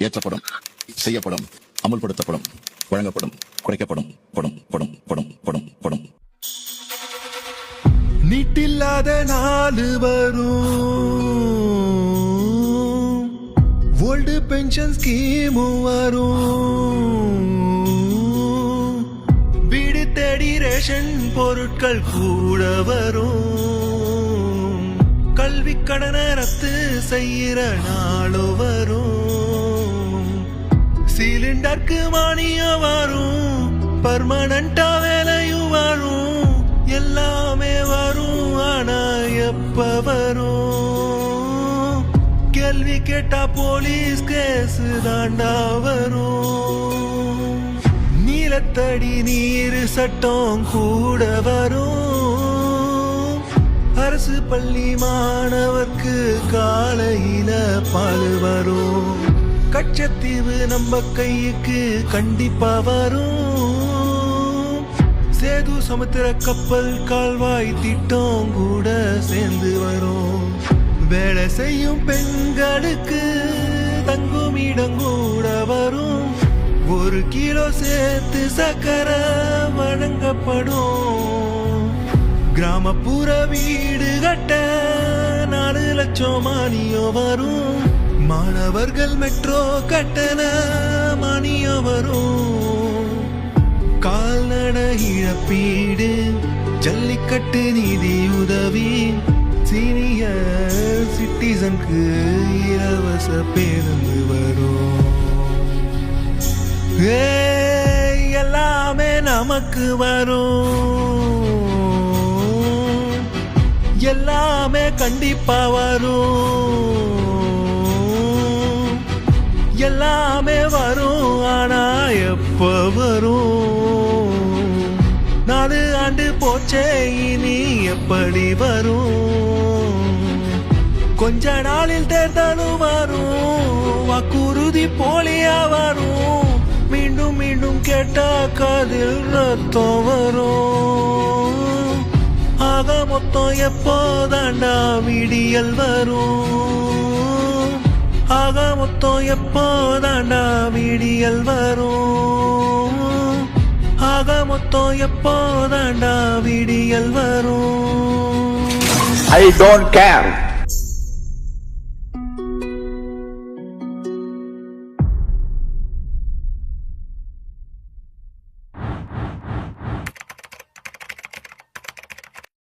ஏற்றப்படும், செய்யப்படும், அமுல்படுத்தப்படும், வழங்கப்படும், குறைக்கப்படும், படும் படும் படும் படும் படும். நீட்டில்லாத நாலு வரும், ஓல்டு பென்ஷன் ஸ்கீமு வரும், வீடு தேடி ரேஷன் பொருட்கள் கூட வரும், கல்வி கடனை ரத்து செய்யற நாளோ வரும், சிலிண்டருக்கு மானியம் வரும், பர்மனண்டா வேலையும் வரும், எல்லாமே வரும். ஆனா எப்ப வரும்? கேள்வி கேட்டா போலீஸ் கேஸ் தாண்டா வரும். நீலத்தடி நீர் சட்டம் கூட வரும். அரசு பள்ளி மாணவர்க்கு காலையில பால் வரும். கச்சத்தீவு நம்ம கைக்கு கண்டிப்பா வரும். சேது சமுத்திர கப்பல் கால்வாய் திட்டம் கூட சேர்ந்து வரும். வேலை செய்யும் பெண்களுக்கு தங்கும் இடம் கூட வரும். 1 கிலோ சேர்த்து சக்கரை வழங்கப்படும். கிராமப்புற வீடு கட்ட 4 லட்சம் மானியம் வரும். மாணவர்கள் மெட்ரோ கட்டண மானியம் வரும். கால்நடை இழப்பீடு, ஜல்லிக்கட்டு நிதி உதவி, சீனியர் சிட்டிசனுக்கு இலவச பேருந்து வரும். எல்லாமே நமக்கு வரும். எல்லாமே கண்டிப்பா வரும். எல்லாமே வரும். ஆனா எப்ப வரும்? 4 ஆண்டு போச்சே, இனி எப்படி வரும்? கொஞ்ச நாளில் தேர்தலும் வரும். வாக்குறுதி போலியா வரும். மீண்டும் மீண்டும் கேட்டா காதில் ரத்தம் வரும். ஆக மொத்தம் எப்போதாண்டா விடியல் வரும்? ஆக மொத்தம் எப்போதாண்டா விடியல் வரும்? ஆக மொத்தம் எப்போதாண்டா விடியல் வரும்? I don't care.